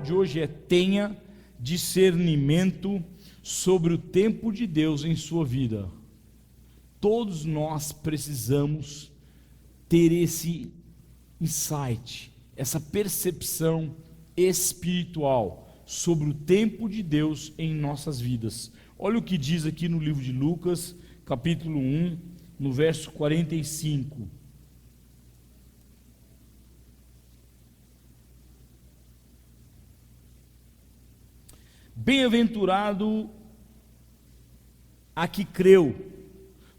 de hoje é: tenha discernimento sobre o tempo de Deus em sua vida. Todos nós precisamos ter esse insight, essa percepção espiritual sobre o tempo de Deus em nossas vidas. Olha o que diz aqui no livro de Lucas, capítulo 1, no verso 45. Bem-aventurado a que creu,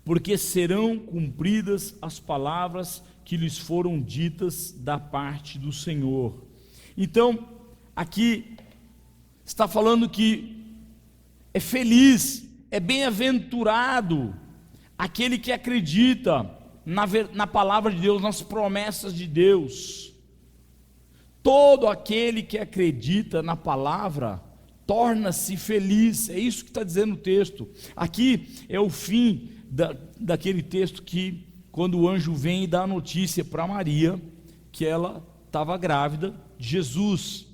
porque serão cumpridas as palavras que lhes foram ditas da parte do Senhor. Então, aqui está falando que é feliz, é bem-aventurado aquele que acredita na palavra de Deus, nas promessas de Deus. Todo aquele que acredita na palavra torna-se feliz. É isso que está dizendo o texto. Aqui é o fim daquele texto que, quando o anjo vem e dá a notícia para Maria que ela estava grávida de Jesus,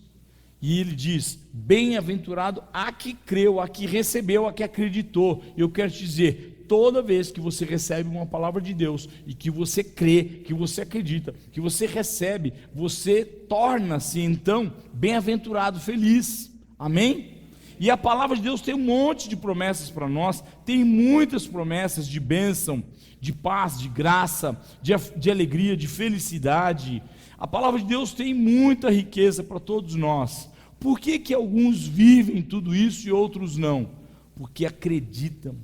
e ele diz: bem-aventurado a que creu, a que recebeu, a que acreditou. Eu quero te dizer, toda vez que você recebe uma palavra de Deus, e que você crê, que você acredita, que você recebe, você torna-se então bem-aventurado, feliz. Amém? E a palavra de Deus tem um monte de promessas para nós, tem muitas promessas de bênção, de paz, de graça, de alegria, de felicidade. A palavra de Deus tem muita riqueza para todos nós. Por que que alguns vivem tudo isso e outros não? Porque acreditam,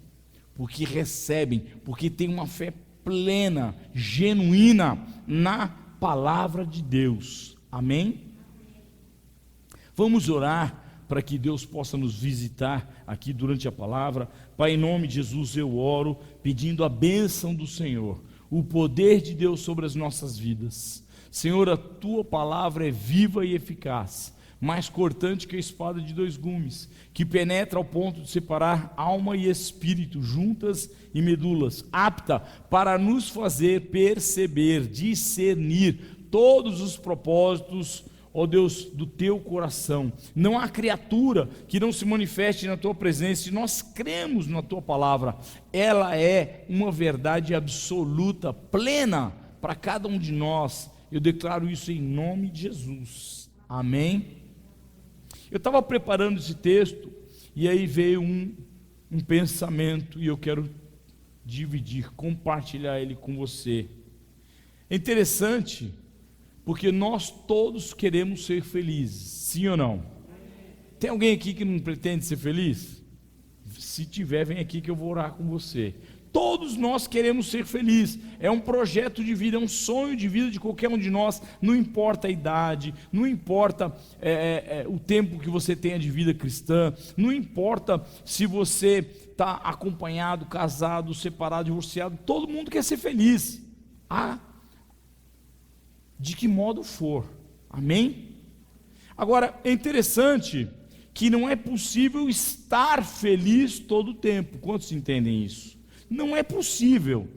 porque recebem, porque têm uma fé plena, genuína na palavra de Deus. Amém? Vamos orar para que Deus possa nos visitar aqui durante a palavra. Pai, em nome de Jesus eu oro, pedindo a bênção do Senhor, o poder de Deus sobre as nossas vidas. Senhor, a tua palavra é viva e eficaz, mais cortante que a espada de dois gumes, que penetra ao ponto de separar alma e espírito, juntas e medulas, apta para nos fazer perceber, discernir todos os propósitos, ó Deus, do teu coração. Não há criatura que não se manifeste na tua presença, e nós cremos na tua palavra. Ela é uma verdade absoluta, plena para cada um de nós. Eu declaro isso em nome de Jesus. Amém? Eu estava preparando esse texto, e aí veio um pensamento, e eu quero dividir, compartilhar ele com você. É interessante, porque nós todos queremos ser felizes, sim ou não? Tem alguém aqui que não pretende ser feliz? Se tiver, vem aqui que eu vou orar com você. Todos nós queremos ser felizes. É um projeto de vida, é um sonho de vida de qualquer um de nós. Não importa a idade, não importa o tempo que você tenha de vida cristã, não importa se você está acompanhado, casado, separado, divorciado. Todo mundo quer ser feliz. De que modo for, amém? Agora, é interessante que não é possível estar feliz todo o tempo. Quantos entendem isso? Não é possível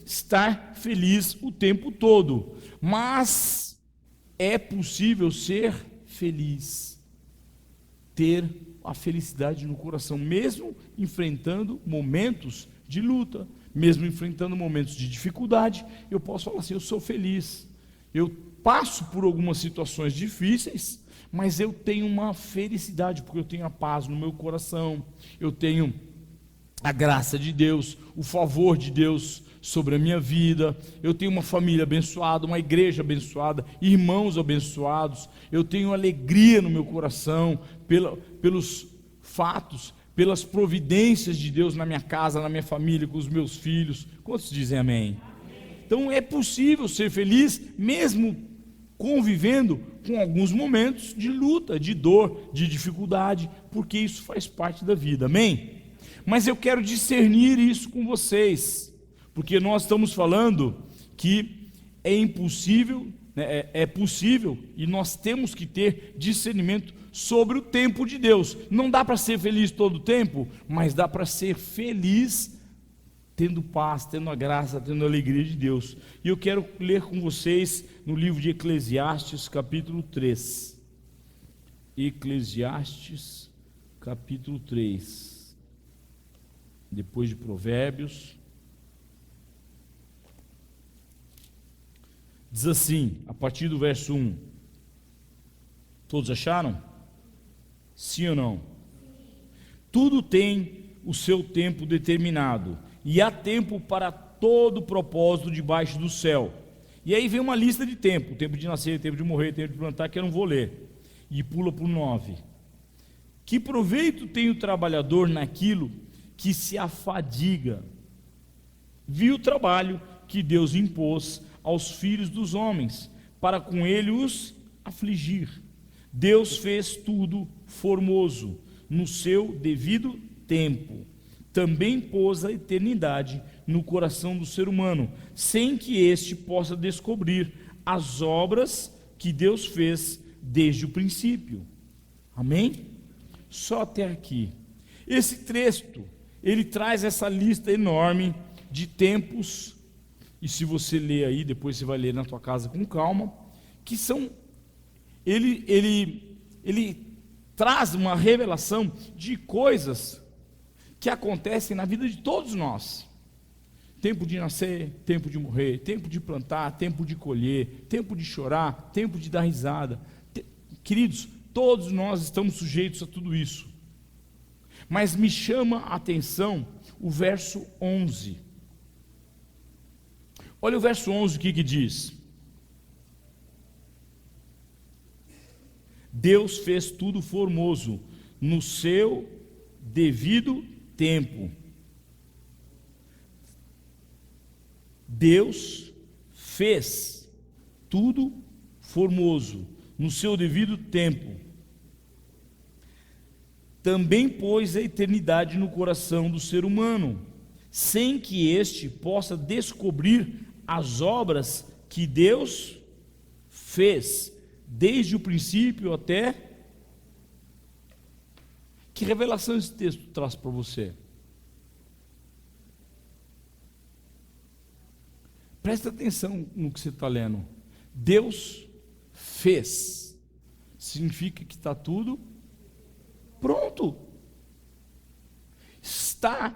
estar feliz o tempo todo, mas é possível ser feliz, ter a felicidade no coração, mesmo enfrentando momentos de luta, mesmo enfrentando momentos de dificuldade. Eu posso falar assim: eu sou feliz, eu passo por algumas situações difíceis, mas eu tenho uma felicidade, porque eu tenho a paz no meu coração, eu tenho a graça de Deus, o favor de Deus sobre a minha vida, eu tenho uma família abençoada, uma igreja abençoada, irmãos abençoados, eu tenho alegria no meu coração, pelos fatos, pelas providências de Deus na minha casa, na minha família, com os meus filhos. Quantos dizem amém? Então é possível ser feliz, mesmo convivendo com alguns momentos de luta, de dor, de dificuldade, porque isso faz parte da vida, amém? Mas eu quero discernir isso com vocês, porque nós estamos falando que é impossível, né, é possível, e nós temos que ter discernimento sobre o tempo de Deus. Não dá para ser feliz todo o tempo, mas dá para ser feliz tendo paz, tendo a graça, tendo a alegria de Deus. E eu quero ler com vocês no livro de Eclesiastes, capítulo 3. Eclesiastes, capítulo 3. Depois de Provérbios. Diz assim, a partir do verso 1. Todos acharam? Sim ou não? Tudo tem o seu tempo determinado, e há tempo para todo propósito debaixo do céu. E aí vem uma lista de tempo: tempo de nascer, tempo de morrer, tempo de plantar, que eu não vou ler. E pula para o 9. Que proveito tem o trabalhador naquilo que se afadiga? Viu o trabalho que Deus impôs aos filhos dos homens, para com ele os afligir. Deus fez tudo formoso, no seu devido tempo. Também pôs a eternidade no coração do ser humano, sem que este possa descobrir as obras que Deus fez desde o princípio. Amém? Só até aqui. Esse texto, ele traz essa lista enorme de tempos, e se você ler aí, depois você vai ler na tua casa com calma, que são, ele traz uma revelação de coisas que acontecem na vida de todos nós. Tempo de nascer, tempo de morrer, tempo de plantar, tempo de colher, tempo de chorar, tempo de dar risada. Queridos, todos nós estamos sujeitos a tudo isso. Mas me chama a atenção o verso 11. Olha o verso 11, o que diz? Deus fez tudo formoso no seu devido tempo. Deus fez tudo formoso no seu devido tempo. Também pôs a eternidade no coração do ser humano, sem que este possa descobrir as obras que Deus fez desde o princípio até... Que revelação esse texto traz para você? Presta atenção no que você está lendo. Deus fez. Significa que está tudo pronto. Está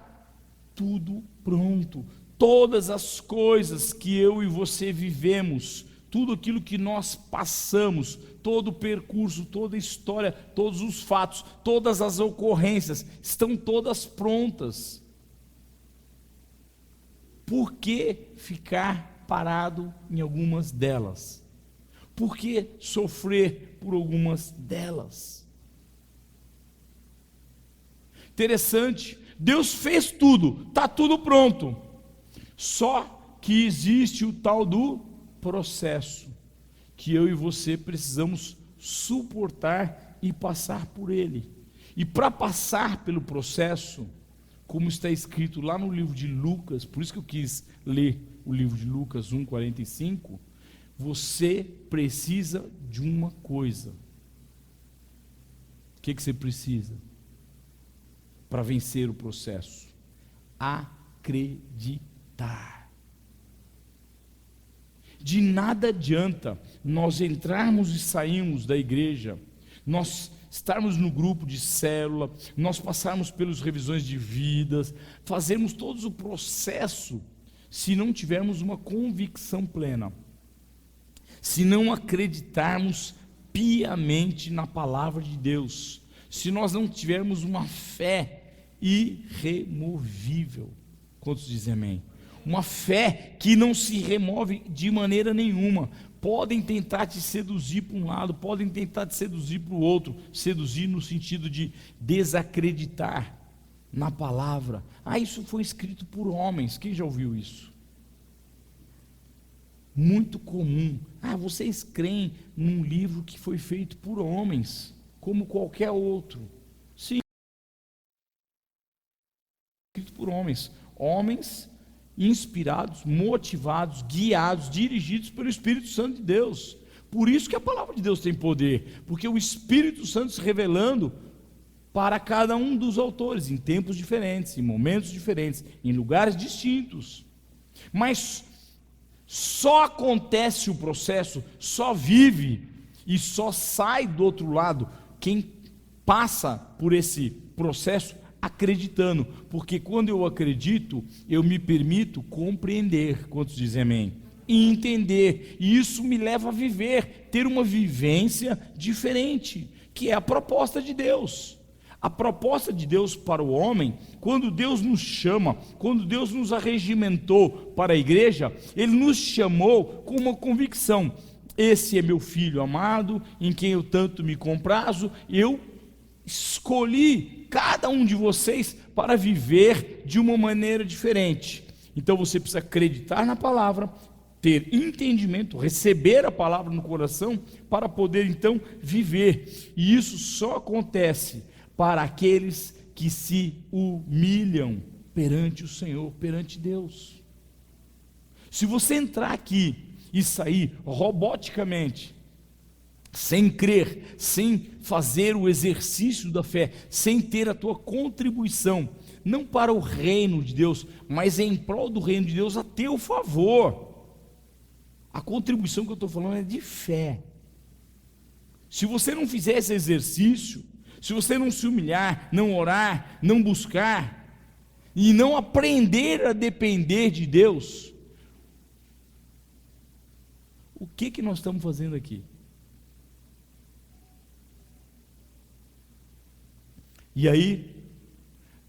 tudo pronto. Todas as coisas que eu e você vivemos, tudo aquilo que nós passamos, todo o percurso, toda a história, todos os fatos, todas as ocorrências, estão todas prontas. Por que ficar parado em algumas delas? Por que sofrer por algumas delas? Interessante, Deus fez tudo, está tudo pronto. Só que existe o tal do processo, que eu e você precisamos suportar e passar por ele. E para passar pelo processo, como está escrito lá no livro de Lucas, por isso que eu quis ler o livro de Lucas 1:45, você precisa de uma coisa. O que você precisa para vencer o processo? Acreditar. De nada adianta nós entrarmos e sairmos da igreja, nós estarmos no grupo de célula, nós passarmos pelas revisões de vidas, fazermos todo o processo, se não tivermos uma convicção plena, se não acreditarmos piamente na palavra de Deus, se nós não tivermos uma fé irremovível. Quantos dizem amém? Uma fé que não se remove de maneira nenhuma. Podem tentar te seduzir para um lado, podem tentar te seduzir para o outro, seduzir no sentido de desacreditar na palavra. Isso foi escrito por homens. Quem já ouviu isso? Muito comum. Vocês creem num livro que foi feito por homens, como qualquer outro. Sim, escrito por homens. Homens inspirados, motivados, guiados, dirigidos pelo Espírito Santo de Deus. Por isso que a palavra de Deus tem poder, porque o Espírito Santo se revelando para cada um dos autores, em tempos diferentes, em momentos diferentes, em lugares distintos. Mas só acontece o processo, só vive e só sai do outro lado quem passa por esse processo acreditando, porque quando eu acredito, eu me permito compreender. Quantos dizem amém? E entender, e isso me leva a viver, ter uma vivência diferente, que é a proposta de Deus. A proposta de Deus para o homem, quando Deus nos chama, quando Deus nos arregimentou para a igreja, Ele nos chamou com uma convicção: esse é meu filho amado, em quem eu tanto me comprazo. Eu escolhi cada um de vocês para viver de uma maneira diferente. Então você precisa acreditar na palavra, ter entendimento, receber a palavra no coração, para poder então viver. E isso só acontece para aqueles que se humilham perante o Senhor, perante Deus. Se você entrar aqui e sair roboticamente, sem crer, sem fazer o exercício da fé, sem ter a tua contribuição, não para o reino de Deus, mas em prol do reino de Deus, a teu favor. A contribuição que eu estou falando é de fé. Se você não fizer esse exercício, se você não se humilhar, não orar, não buscar, e não aprender a depender de Deus, o que nós estamos fazendo aqui? E aí,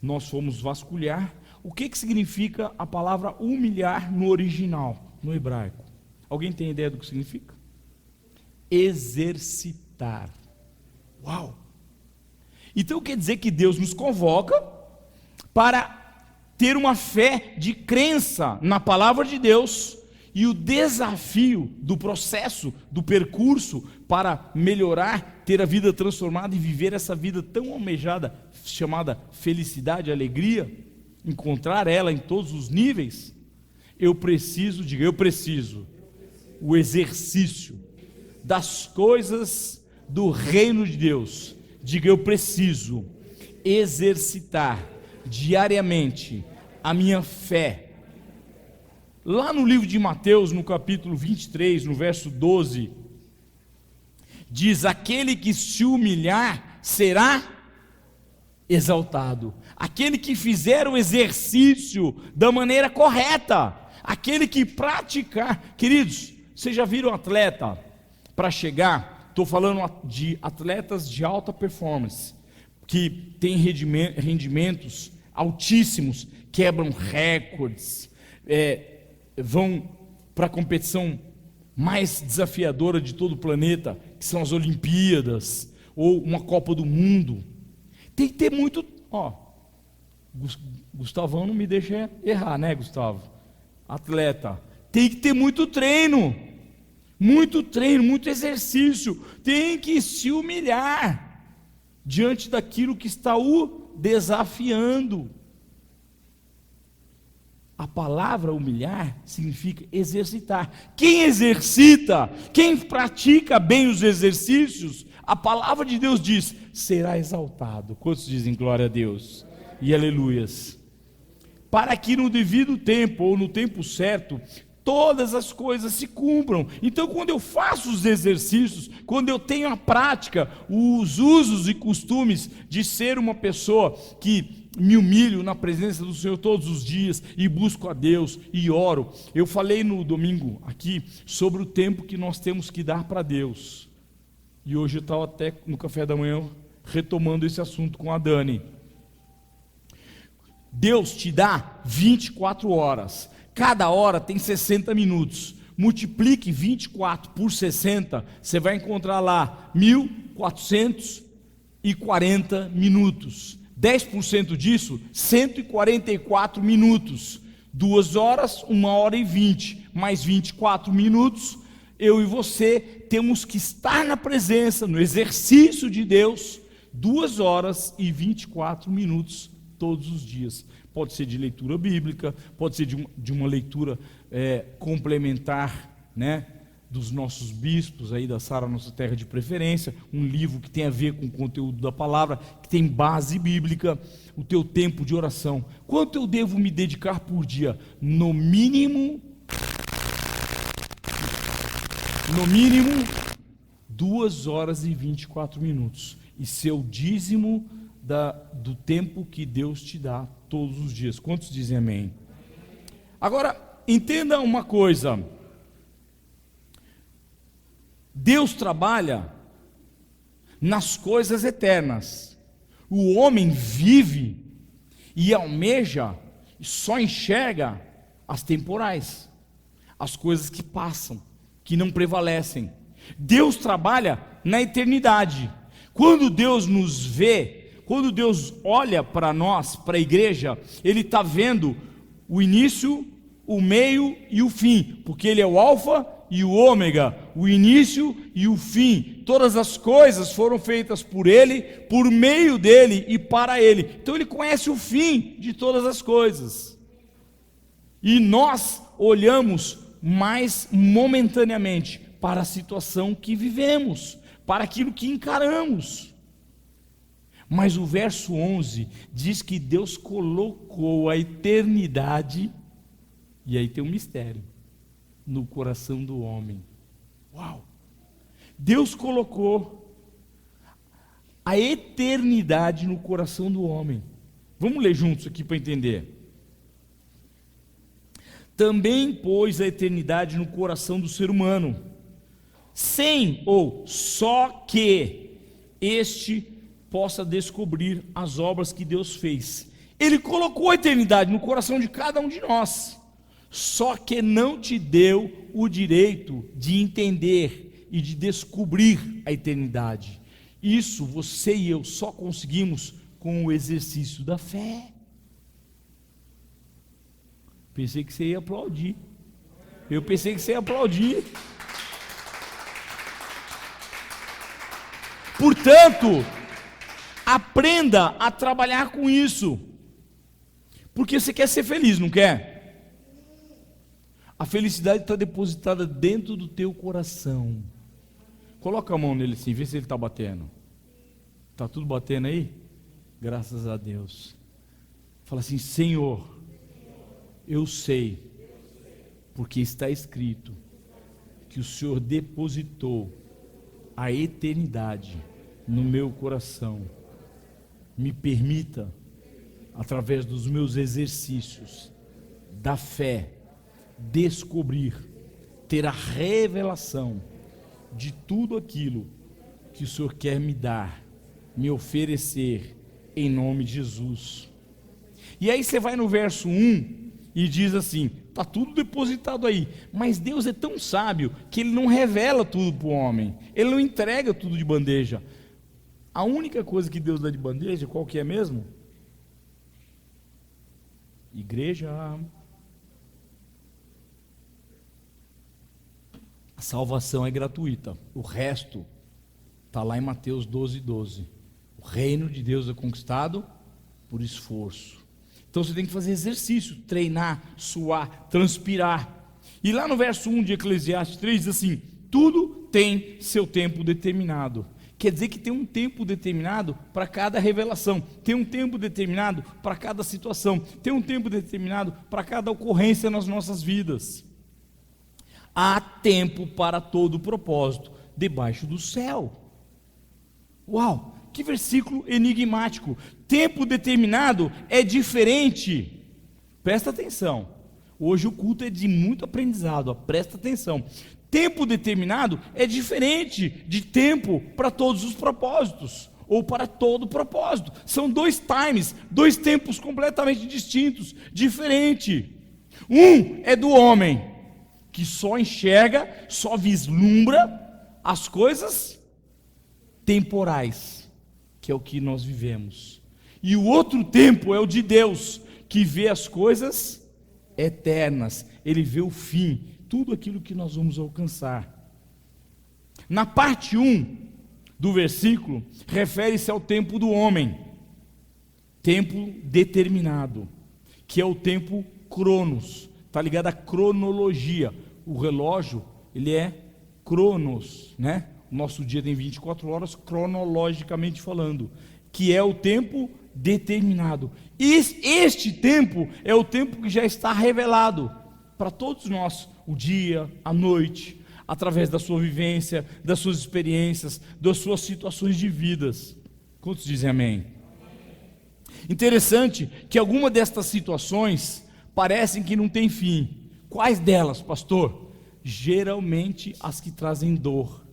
nós fomos vasculhar o que significa a palavra humilhar no original, no hebraico. Alguém tem ideia do que significa? Exercitar. Uau! Então quer dizer que Deus nos convoca para ter uma fé de crença na palavra de Deus, e o desafio do processo, do percurso para melhorar, ter a vida transformada e viver essa vida tão almejada, chamada felicidade, alegria, encontrar ela em todos os níveis. Eu preciso o exercício das coisas do reino de Deus. Diga, eu preciso exercitar diariamente a minha fé. Lá no livro de Mateus, no capítulo 23, no verso 12, diz: aquele que se humilhar será exaltado. Aquele que fizer o exercício da maneira correta, aquele que praticar. Queridos, vocês já viram atleta para chegar? Estou falando de atletas de alta performance, que têm rendimentos altíssimos, quebram recordes, vão para a competição mais desafiadora de todo o planeta, que são as Olimpíadas, ou uma Copa do Mundo. Tem que ter muito... Gustavão não me deixa errar, né, Gustavo? Atleta. Tem que ter muito treino, muito exercício. Tem que se humilhar diante daquilo que está o desafiando. A palavra humilhar significa exercitar. Quem exercita, quem pratica bem os exercícios, a palavra de Deus diz, será exaltado. Quantos dizem glória a Deus? E aleluias. Para que no devido tempo, ou no tempo certo, todas as coisas se cumpram. Então, quando eu faço os exercícios, quando eu tenho a prática, os usos e costumes de ser uma pessoa que me humilho na presença do Senhor todos os dias e busco a Deus e oro. Eu falei no domingo aqui sobre o tempo que nós temos que dar para Deus. E hoje eu estava até no café da manhã retomando esse assunto com a Dani. Deus te dá 24 horas. Cada hora tem 60 minutos. Multiplique 24 por 60, você vai encontrar lá 1.440 minutos. 10% disso, 144 minutos. 2 horas, 1 hora e 20, mais 24 minutos. Eu e você temos que estar na presença, no exercício de Deus, 2 horas e 24 minutos todos os dias. Pode ser de leitura bíblica, pode ser de uma leitura complementar, né, dos nossos bispos aí da Sara Nossa Terra de Preferência, um livro que tem a ver com o conteúdo da palavra, que tem base bíblica. O teu tempo de oração, quanto eu devo me dedicar por dia? No mínimo 2 horas e 24 minutos, e seu dízimo do tempo que Deus te dá todos os dias. Quantos dizem amém? Agora, entenda uma coisa, Deus trabalha nas coisas eternas. O homem vive e almeja, e só enxerga as temporais, as coisas que passam, que não prevalecem. Deus trabalha na eternidade. Quando Deus nos vê, quando Deus olha para nós, para a igreja, Ele está vendo o início, o meio e o fim, porque Ele é o alfa e o ômega, o início e o fim. Todas as coisas foram feitas por Ele, por meio dEle e para Ele. Então Ele conhece o fim de todas as coisas. E nós olhamos mais momentaneamente para a situação que vivemos, para aquilo que encaramos. Mas o verso 11 diz que Deus colocou a eternidade, e aí tem um mistério, no coração do homem. Uau! Deus colocou a eternidade no coração do homem. Vamos ler juntos aqui para entender. Também pôs a eternidade no coração do ser humano, sem ou só que este possa descobrir as obras que Deus fez. Ele colocou a eternidade no coração de cada um de nós, só que não te deu o direito de entender e de descobrir a eternidade. Isso você e eu só conseguimos com o exercício da fé. Pensei que você ia aplaudir. Eu pensei que você ia aplaudir. Portanto, aprenda a trabalhar com isso, porque você quer ser feliz, não quer? A felicidade está depositada dentro do teu coração. Coloca a mão nele assim, vê se ele está batendo. Está tudo batendo aí? Graças a Deus. Fala assim: Senhor, eu sei, porque está escrito que o Senhor depositou a eternidade no meu coração. Me permita, através dos meus exercícios da fé, descobrir, ter a revelação de tudo aquilo que o Senhor quer me dar, me oferecer, em nome de Jesus. E aí você vai no verso 1 e diz assim: está tudo depositado aí, mas Deus é tão sábio que Ele não revela tudo para o homem, Ele não entrega tudo de bandeja. A única coisa que Deus dá de bandeja, qual que é mesmo? Igreja. A salvação é gratuita, o resto está lá em Mateus 12:12. O reino de Deus é conquistado por esforço. Então você tem que fazer exercício, treinar, suar, transpirar. E lá no verso 1 de Eclesiastes 3 diz assim: tudo tem seu tempo determinado. Quer dizer que tem um tempo determinado para cada revelação, tem um tempo determinado para cada situação, tem um tempo determinado para cada ocorrência nas nossas vidas. Há tempo para todo propósito debaixo do céu. Uau, que versículo enigmático. Tempo determinado é diferente. Presta atenção. Hoje o culto é de muito aprendizado, presta atenção. Tempo determinado é diferente de tempo para todos os propósitos, ou para todo propósito. São dois times, dois tempos completamente distintos, diferentes. Um é do homem, que só enxerga, só vislumbra as coisas temporais, que é o que nós vivemos. E o outro tempo é o de Deus, que vê as coisas eternas, Ele vê o fim, tudo aquilo que nós vamos alcançar. Na parte 1 do versículo, refere-se ao tempo do homem, tempo determinado, que é o tempo cronos, está ligado à cronologia. O relógio, ele é cronos, né? O nosso dia tem 24 horas, cronologicamente falando, que é o tempo determinado. E este tempo é o tempo que já está revelado para todos nós, o dia, a noite, através da sua vivência, das suas experiências, das suas situações de vidas. Quantos dizem amém? Interessante que algumas destas situações parecem que não tem fim. Quais delas, pastor? Geralmente as que trazem dor.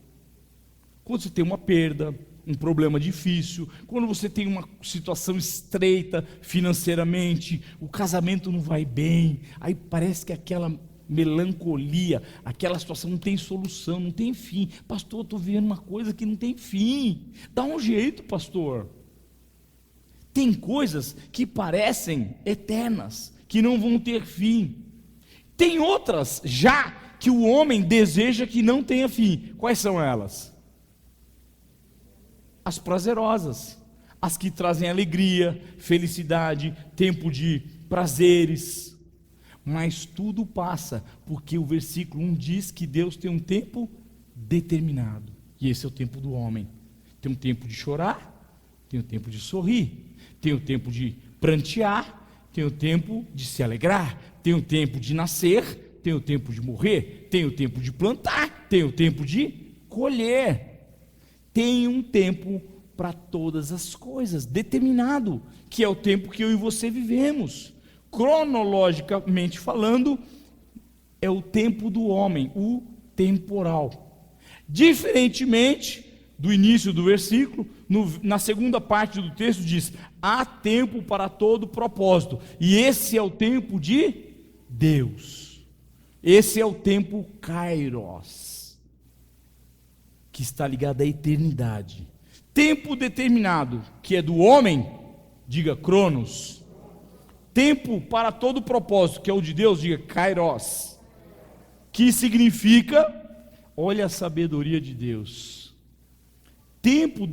Quando você tem uma perda, um problema difícil, quando você tem uma situação estreita financeiramente, o casamento não vai bem, aí parece que aquela melancolia, aquela situação não tem solução, não tem fim. Pastor, eu estou vendo uma coisa que não tem fim. Dá um jeito, pastor. Tem coisas que parecem eternas, que não vão ter fim. Tem outras já que o homem deseja que não tenha fim. Quais são elas? As prazerosas, as que trazem alegria, felicidade, tempo de prazeres. Mas tudo passa, porque o versículo 1 diz que Deus tem um tempo determinado. E esse é o tempo do homem. Tem um tempo de chorar, tem um tempo de sorrir, tem o tempo de prantear, tem o tempo de se alegrar, tem o tempo de nascer, tem o tempo de morrer, tem o tempo de plantar, tem o tempo de colher. Tem um tempo para todas as coisas, determinado, que é o tempo que eu e você vivemos. Cronologicamente falando, é o tempo do homem, o temporal. Diferentemente do início do versículo, na segunda parte do texto diz: há tempo para todo propósito, e esse é o tempo de Deus. Esse é o tempo kairos, que está ligado à eternidade. Tempo determinado, que é do homem, diga cronos. Tempo para todo propósito, que é o de Deus, diga kairos. Que significa, olha a sabedoria de Deus. Tempo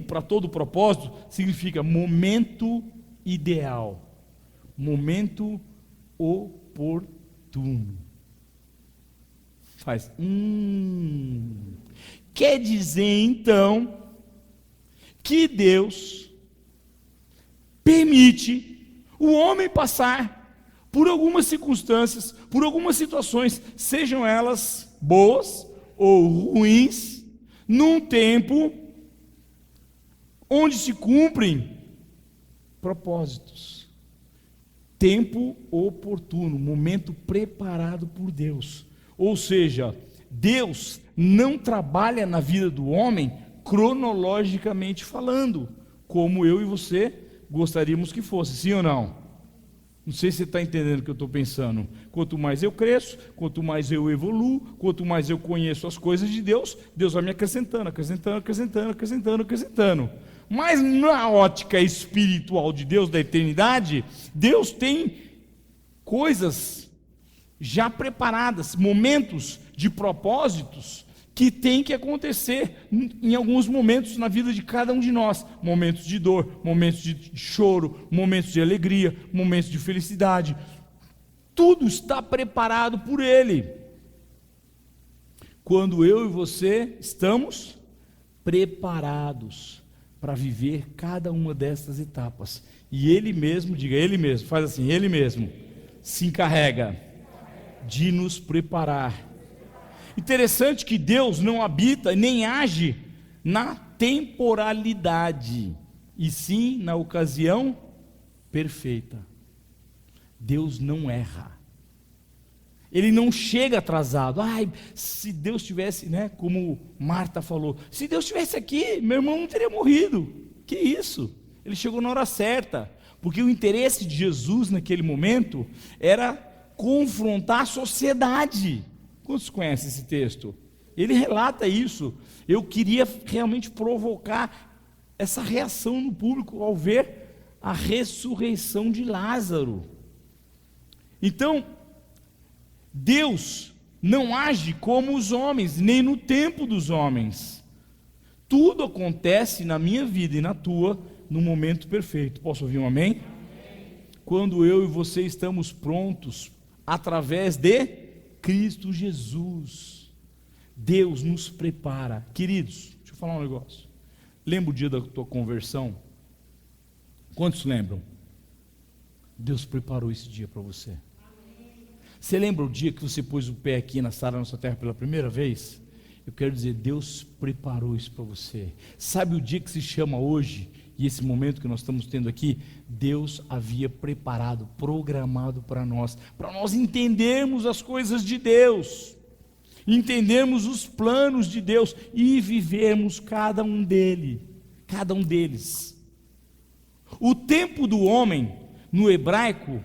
para todo propósito significa momento ideal, momento oportuno. Faz Quer dizer então que Deus permite o homem passar por algumas circunstâncias, por algumas situações, sejam elas boas ou ruins, num tempo onde se cumprem propósitos. Tempo oportuno, momento preparado por Deus. Ou seja, Deus não trabalha na vida do homem cronologicamente falando, como eu e você gostaríamos que fosse, sim ou não? Não sei se você está entendendo o que eu estou pensando. Quanto mais eu cresço, quanto mais eu evoluo, quanto mais eu conheço as coisas de Deus, Deus vai me acrescentando. Mas na ótica espiritual de Deus, da eternidade, Deus tem coisas já preparadas, momentos de propósitos que tem que acontecer em alguns momentos na vida de cada um de nós. Momentos de dor, momentos de choro, momentos de alegria, momentos de felicidade. Tudo está preparado por Ele. Quando eu e você estamos preparados para viver cada uma dessas etapas. E Ele mesmo, diga Ele mesmo, faz assim, Ele mesmo se encarrega de nos preparar. Interessante que Deus não habita nem age na temporalidade, e sim na ocasião perfeita. Deus não erra. Ele não chega atrasado. Se Deus tivesse, como Marta falou, se Deus estivesse aqui, meu irmão não teria morrido. Que isso? Ele chegou na hora certa, porque o interesse de Jesus naquele momento era confrontar a sociedade. Quantos conhecem esse texto? Ele relata isso. Eu queria realmente provocar essa reação no público ao ver a ressurreição de Lázaro. Então, Deus não age como os homens, nem no tempo dos homens. Tudo acontece na minha vida e na tua no momento perfeito. Posso ouvir um amém? Quando eu e você estamos prontos através de Cristo Jesus. Deus nos prepara. Queridos, deixa eu falar um negócio. Lembra o dia da tua conversão? Quantos lembram? Deus preparou esse dia para você. Você lembra o dia que você pôs o pé aqui na sala da nossa terra pela primeira vez? Eu quero dizer, Deus preparou isso para você. Sabe o dia que se chama hoje, e esse momento que nós estamos tendo aqui? Deus havia preparado, programado para nós entendermos as coisas de Deus, entendermos os planos de Deus e vivermos cada um deles. O tempo do homem, no hebraico,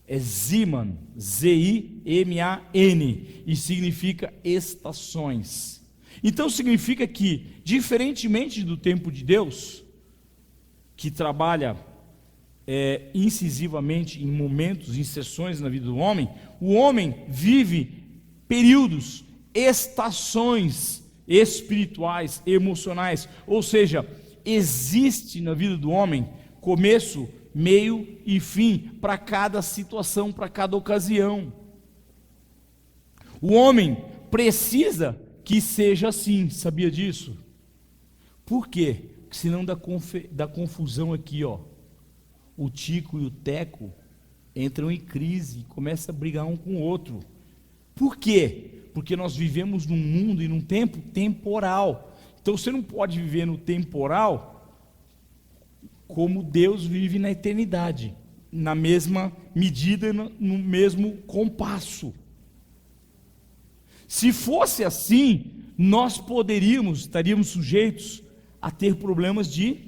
é Ziman, Z-I-M-A-N, e significa estações. Então significa que, diferentemente do tempo de Deus, que trabalha incisivamente em momentos, em sessões na vida do homem, o homem vive períodos, estações espirituais, emocionais, ou seja, existe na vida do homem começo, meio e fim para cada situação, para cada ocasião. O homem precisa que seja assim, sabia disso? Por quê? Porque senão dá confusão aqui, ó. O Tico e o Teco entram em crise e começam a brigar um com o outro. Por quê? Porque nós vivemos num mundo e num tempo temporal. Então você não pode viver no temporal como Deus vive na eternidade, na mesma medida, no mesmo compasso. Se fosse assim, nós estaríamos sujeitos a ter problemas de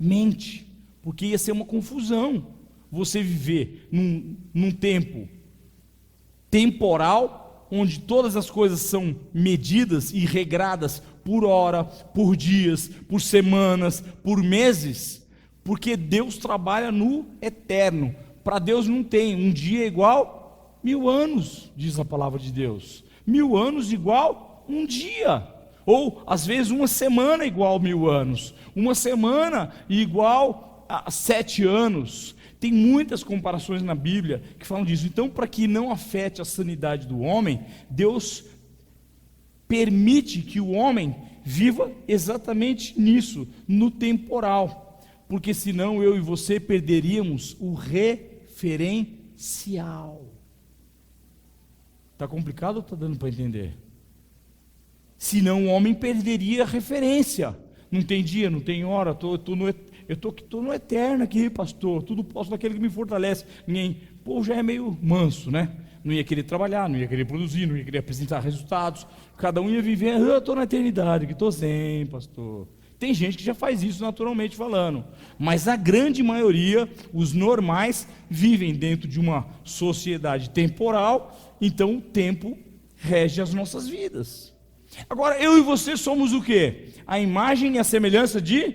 mente, porque ia ser uma confusão você viver num tempo temporal, onde todas as coisas são medidas e regradas por hora, por dias, por semanas, por meses, porque Deus trabalha no eterno. Para Deus não tem um dia igual 1000 anos, diz a palavra de Deus. 1000 anos igual um dia, ou às vezes uma semana igual 1000 anos, uma semana igual a 7 anos. Tem muitas comparações na Bíblia que falam disso. Então, para que não afete a sanidade do homem, Deus permite que o homem viva exatamente nisso, no temporal, porque senão eu e você perderíamos o referencial. Está complicado ou está dando para entender? Senão o homem perderia a referência. Não tem dia, não tem hora, estou no eterno aqui, pastor, tudo posso daquele que me fortalece. Ninguém, já é meio manso, né? Não ia querer trabalhar, não ia querer produzir, não ia querer apresentar resultados. Cada um ia viver, eu estou na eternidade, que estou zen, pastor. Tem gente que já faz isso naturalmente falando, mas a grande maioria, os normais, vivem dentro de uma sociedade temporal, então o tempo rege as nossas vidas. Agora, eu e você somos o quê? A imagem e a semelhança de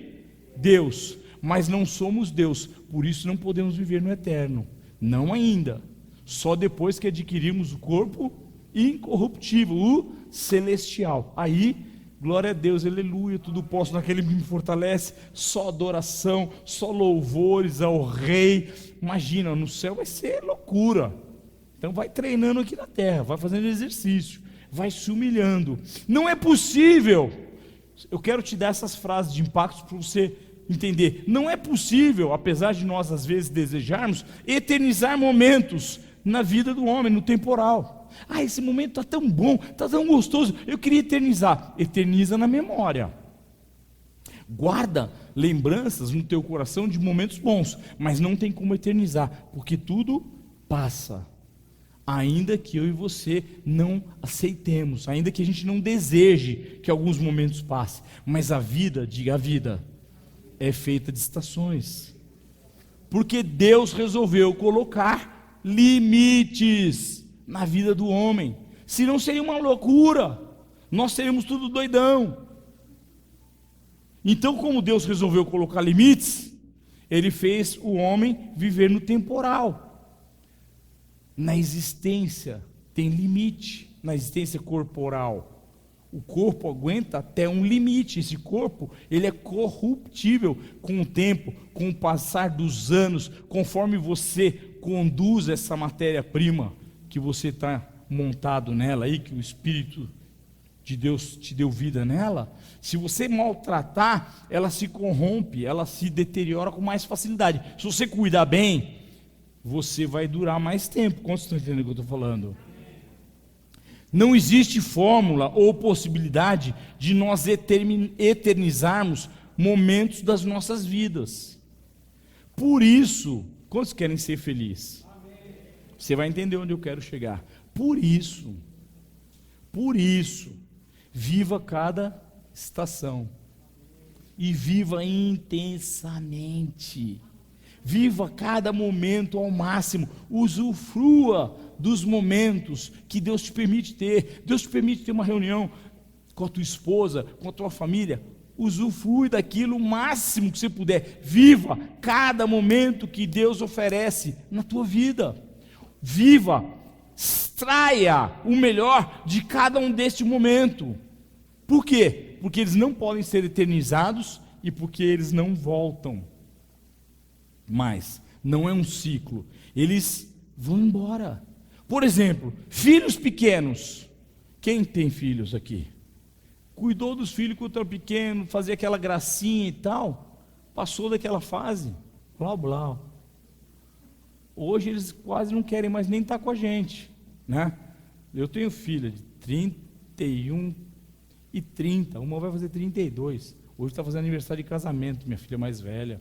Deus, mas não somos Deus, por isso não podemos viver no eterno, não ainda. Só depois que adquirimos o corpo incorruptível, o celestial. Aí, glória a Deus, aleluia, tudo posso naquele que me fortalece. Só adoração, só louvores ao Rei. Imagina, no céu vai ser loucura. Então vai treinando aqui na terra, vai fazendo exercício, vai se humilhando. Não é possível. Eu quero te dar essas frases de impacto para você entender. Não é possível, apesar de nós às vezes desejarmos, eternizar momentos na vida do homem, no temporal. Esse momento está tão bom, está tão gostoso, eu queria eternizar. Eterniza na memória. Guarda lembranças no teu coração de momentos bons, mas não tem como eternizar, porque tudo passa. Ainda que eu e você não aceitemos, ainda que a gente não deseje que alguns momentos passem, mas a vida, diga a vida, é feita de estações. Porque Deus resolveu colocar limites na vida do homem, senão seria uma loucura, nós seríamos tudo doidão. Então, como Deus resolveu colocar limites, Ele fez o homem viver no temporal. Na existência tem limite, na existência corporal. O corpo aguenta até um limite. Esse corpo, ele é corruptível com o tempo, com o passar dos anos, conforme você conduz essa matéria-prima que você está montado nela aí, que o Espírito de Deus te deu vida nela, se você maltratar, ela se corrompe, ela se deteriora com mais facilidade. Se você cuidar bem, você vai durar mais tempo. Quantos estão entendendo o que eu estou falando? Não existe fórmula ou possibilidade de nós eternizarmos momentos das nossas vidas. Por isso, quantos querem ser felizes? Você vai entender onde eu quero chegar. Por isso, viva cada estação e viva intensamente. Viva cada momento ao máximo, usufrua dos momentos que Deus te permite ter. Deus te permite ter uma reunião com a tua esposa, com a tua família. Usufrui daquilo o máximo que você puder. Viva cada momento que Deus oferece na tua vida. Viva, extraia o melhor de cada um deste momento. Por quê? Porque eles não podem ser eternizados e porque eles não voltam. Mas não é um ciclo, eles vão embora. Por exemplo, filhos pequenos. Quem tem filhos aqui? Cuidou dos filhos quando eram pequenos, fazia aquela gracinha e tal, passou daquela fase, blá blá. Hoje eles quase não querem mais nem estar com a gente, né? Eu tenho filha de 31 e 30, uma vai fazer 32, hoje está fazendo aniversário de casamento, minha filha mais velha.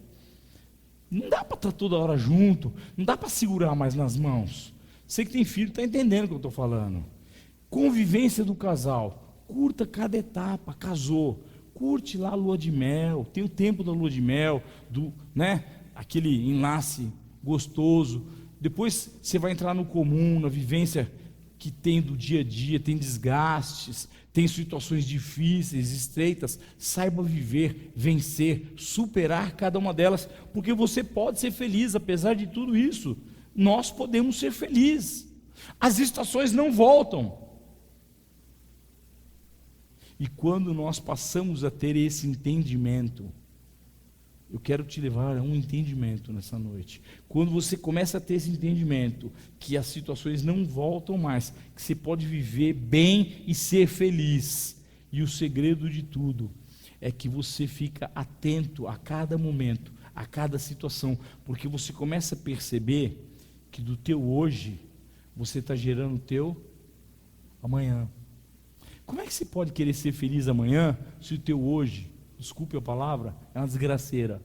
Não dá para estar toda hora junto, não dá para segurar mais nas mãos. Você que tem filho está entendendo o que eu estou falando. Convivência do casal, curta cada etapa. Casou, curte lá a lua de mel, tem o tempo da lua de mel, aquele enlace gostoso. Depois você vai entrar no comum, na vivência que tem do dia a dia, tem desgastes, tem situações difíceis, estreitas. Saiba viver, vencer, superar cada uma delas, porque você pode ser feliz, apesar de tudo isso. Nós podemos ser felizes. As estações não voltam. E quando nós passamos a ter esse entendimento, eu quero te levar a um entendimento nessa noite. Quando você começa a ter esse entendimento, que as situações não voltam mais, que você pode viver bem e ser feliz. E o segredo de tudo é que você fica atento a cada momento, a cada situação, porque você começa a perceber que do teu hoje, você está gerando o teu amanhã. Como é que você pode querer ser feliz amanhã, se o teu hoje, desculpe a palavra, é uma desgraceira?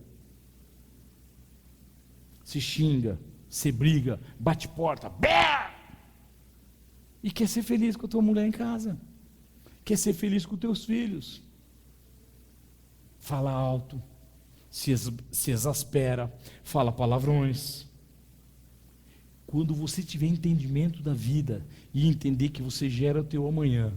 Se xinga, se briga, bate porta, e quer ser feliz com a tua mulher em casa, quer ser feliz com os teus filhos, fala alto, se exaspera, fala palavrões. Quando você tiver entendimento da vida e entender que você gera o teu amanhã,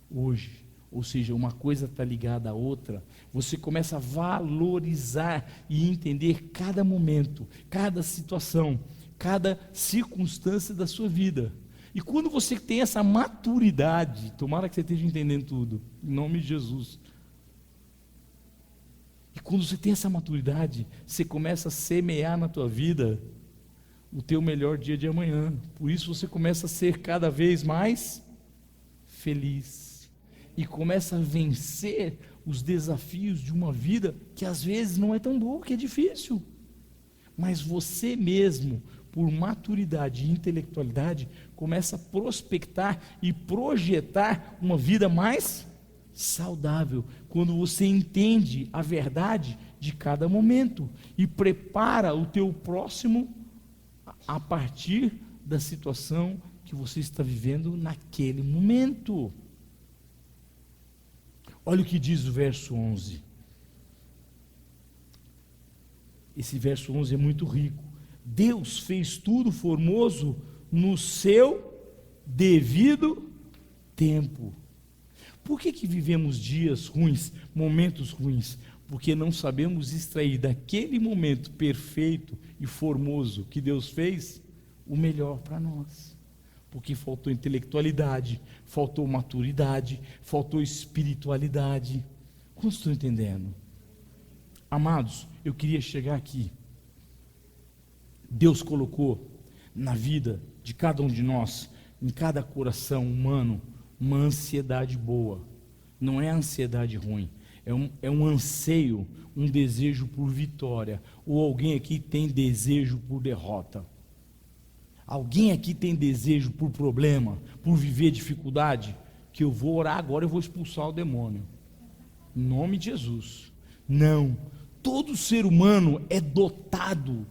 hoje, ou seja, uma coisa está ligada à outra, você começa a valorizar e entender cada momento, cada situação, cada circunstância da sua vida. E quando você tem essa maturidade, tomara que você esteja entendendo tudo, em nome de Jesus. E quando você tem essa maturidade, você começa a semear na tua vida o teu melhor dia de amanhã. Por isso você começa a ser cada vez mais feliz. E começa a vencer os desafios de uma vida que às vezes não é tão boa, que é difícil. Mas você mesmo, por maturidade e intelectualidade, começa a prospectar e projetar uma vida mais saudável, quando você entende a verdade de cada momento e prepara o teu próximo a partir da situação que você está vivendo naquele momento. Olha o que diz o verso 11. Esse verso 11 é muito rico. Deus fez tudo formoso no seu devido tempo. Por que vivemos dias ruins, momentos ruins? Porque não sabemos extrair daquele momento perfeito e formoso que Deus fez o melhor para nós. Porque faltou intelectualidade, faltou maturidade, faltou espiritualidade. Como estão entendendo? Amados, eu queria chegar aqui. Deus colocou na vida de cada um de nós em cada coração humano uma ansiedade boa. Não é ansiedade ruim, é um anseio, um desejo por vitória. Ou alguém aqui tem desejo por derrota? Alguém aqui tem desejo por problema, por viver dificuldade? Que eu vou orar agora, eu vou expulsar o demônio, em nome de Jesus. Não, todo ser humano é dotado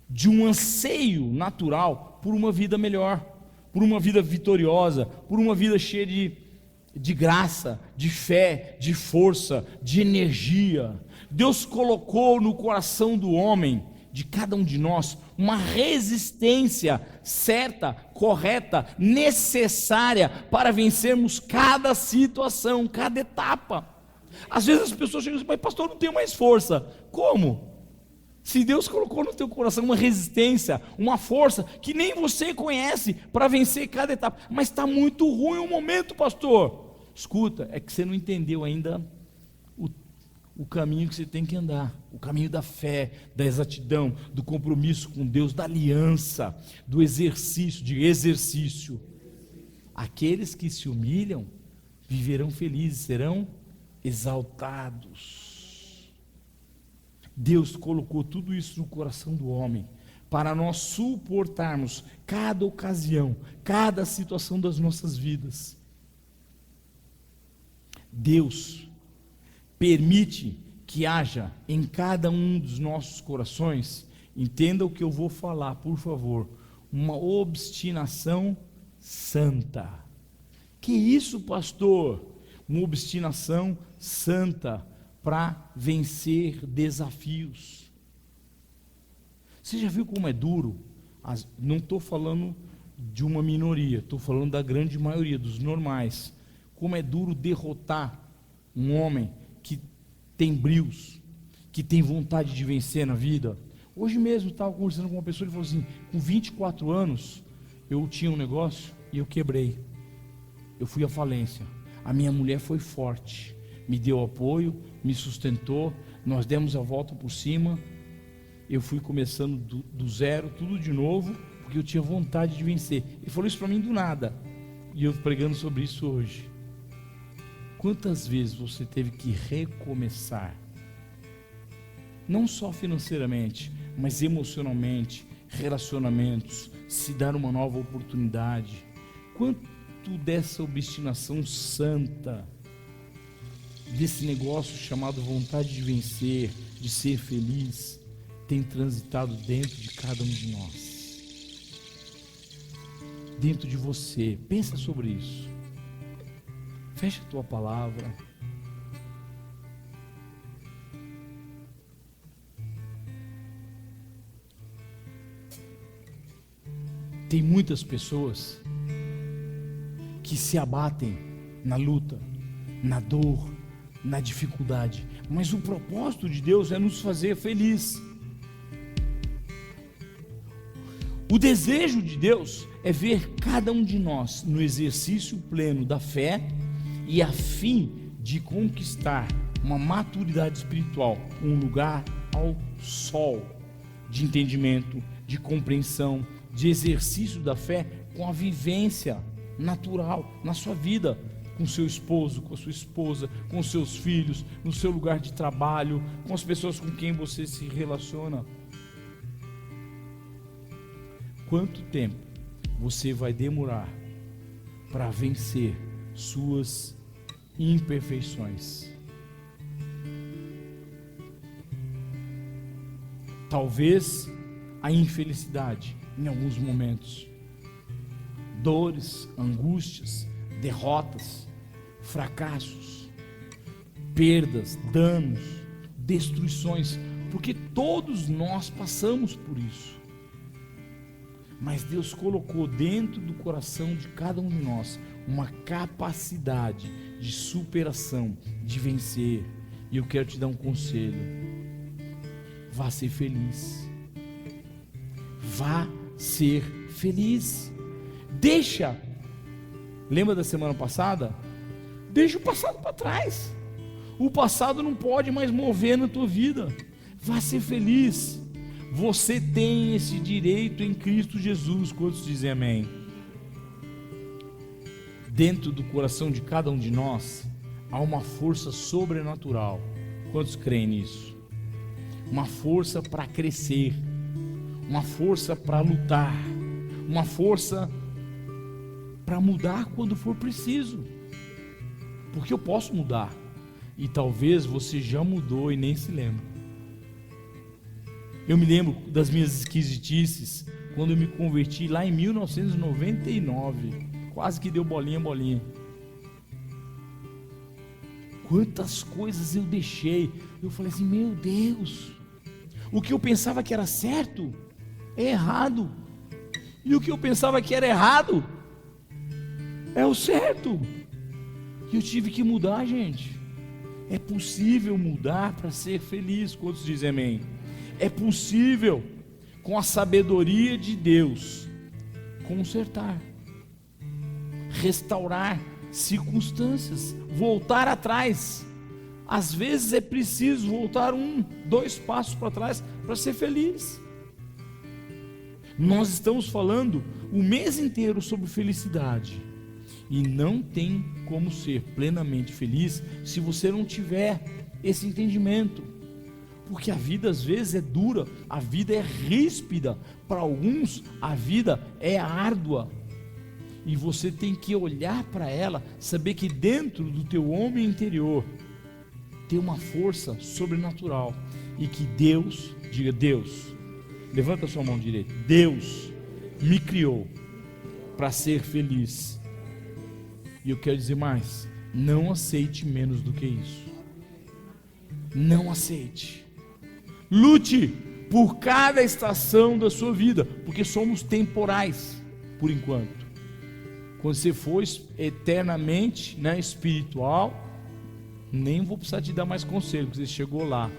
de um anseio natural por uma vida melhor, por uma vida vitoriosa, por uma vida cheia de graça, de fé, de força, de energia. Deus colocou no coração do homem, de cada um de nós, uma resistência certa, correta, necessária para vencermos cada situação, cada etapa. Às vezes as pessoas chegam e dizem: mas pastor, eu não tenho mais força. Como? Se Deus colocou no teu coração uma resistência, uma força que nem você conhece para vencer cada etapa. Mas está muito ruim o momento, pastor. Escuta, é que você não entendeu ainda o caminho que você tem que andar, o caminho da fé, da exatidão, do compromisso com Deus, da aliança, do exercício. Aqueles que se humilham viverão felizes, serão exaltados. Deus colocou tudo isso no coração do homem para nós suportarmos cada ocasião, cada situação das nossas vidas. Deus permite que haja em cada um dos nossos corações, entenda o que eu vou falar, por favor, uma obstinação santa. Que isso, pastor? Uma obstinação santa para vencer desafios. Você já viu como é duro? Não estou falando de uma minoria, estou falando da grande maioria, dos normais. Como é duro derrotar um homem que tem brios, que tem vontade de vencer na vida. Hoje mesmo estava conversando com uma pessoa, ele falou assim: com 24 anos eu tinha um negócio e eu quebrei, eu fui à falência. A minha mulher foi forte, me deu apoio, me sustentou, nós demos a volta por cima. Eu fui começando do zero, tudo de novo, porque eu tinha vontade de vencer. Ele falou isso para mim do nada, e eu pregando sobre isso hoje. Quantas vezes você teve que recomeçar, não só financeiramente, mas emocionalmente, relacionamentos, se dar uma nova oportunidade? Quanto dessa obstinação santa, desse negócio chamado vontade de vencer, de ser feliz, tem transitado dentro de cada um de nós, dentro de você? Pensa sobre isso. Fecha a tua palavra. Tem muitas pessoas que se abatem na luta, na dor, na dificuldade, mas o propósito de Deus é nos fazer feliz. O desejo de Deus é ver cada um de nós no exercício pleno da fé e a fim de conquistar uma maturidade espiritual, um lugar ao sol de entendimento, de compreensão, de exercício da fé com a vivência natural na sua vida, com seu esposo, com a sua esposa, com seus filhos, no seu lugar de trabalho, com as pessoas com quem você se relaciona. Quanto tempo você vai demorar para vencer suas imperfeições? Talvez a infelicidade em alguns momentos, dores, angústias, derrotas, fracassos, perdas, danos, destruições, porque todos nós passamos por isso. Mas Deus colocou dentro do coração de cada um de nós uma capacidade de superação, de vencer. E eu quero te dar um conselho: vá ser feliz. Vá ser feliz. Lembra da semana passada? Deixa o passado para trás. O passado não pode mais mover na tua vida. Vá ser feliz. Você tem esse direito em Cristo Jesus. Quantos dizem amém? dentro do coração de cada um de nós, há uma força sobrenatural. Quantos creem nisso? Uma força para crescer, uma força para lutar, uma força para mudar quando for preciso, porque eu posso mudar, e talvez você já mudou e nem se lembra. Eu me lembro das minhas esquisitices, quando eu me converti lá em 1999, quase que deu bolinha. Quantas coisas eu deixei, eu falei assim, meu Deus, o que eu pensava que era certo, é errado, e o que eu pensava que era errado, é o certo, e eu tive que mudar, gente. É possível mudar para ser feliz. Quantos dizem amém? É possível, com a sabedoria de Deus, consertar, restaurar circunstâncias, voltar atrás. Às vezes é preciso voltar 1, 2 passos para trás para ser feliz. Nós estamos falando o mês inteiro sobre felicidade, e não tem como ser plenamente feliz se você não tiver esse entendimento, porque a vida às vezes é dura, a vida é ríspida, para alguns a vida é árdua, e você tem que olhar para ela, saber que dentro do teu homem interior tem uma força sobrenatural, e que Deus, diga Deus, levanta a sua mão direita, Deus me criou para ser feliz. E eu quero dizer mais, não aceite menos do que isso. Não aceite. Lute por cada estação da sua vida, porque somos temporais, por enquanto. Quando você for eternamente, espiritual, nem vou precisar te dar mais conselho, porque você chegou lá.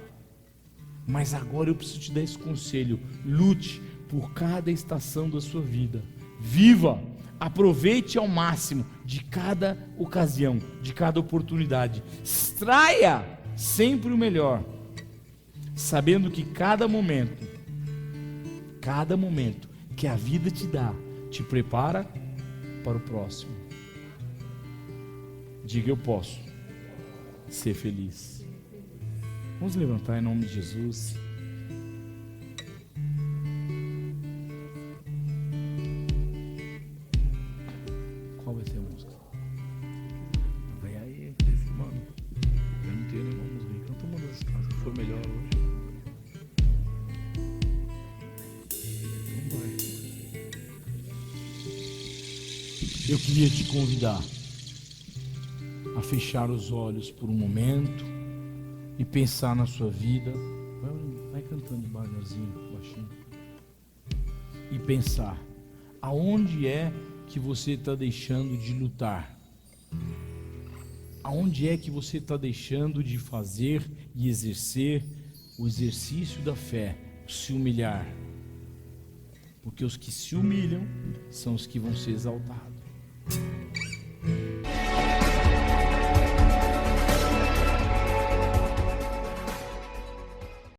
Mas agora eu preciso te dar esse conselho. Lute por cada estação da sua vida. Viva! Aproveite ao máximo de cada ocasião, de cada oportunidade. Extraia sempre o melhor, sabendo que cada momento que a vida te dá, te prepara para o próximo. Diga, eu posso ser feliz. Vamos levantar em nome de Jesus. Qual vai ser a música? Vai aí, mano. Eu não tenho nenhuma música. Canta uma das que for melhor hoje. Então vai. Eu queria te convidar a fechar os olhos por um momento e pensar na sua vida. Vai cantando devagarzinho, baixinho. E pensar aonde é que você está deixando de lutar? Aonde é que você está deixando de fazer e exercer o exercício da fé, se humilhar? Porque os que se humilham são os que vão ser exaltados.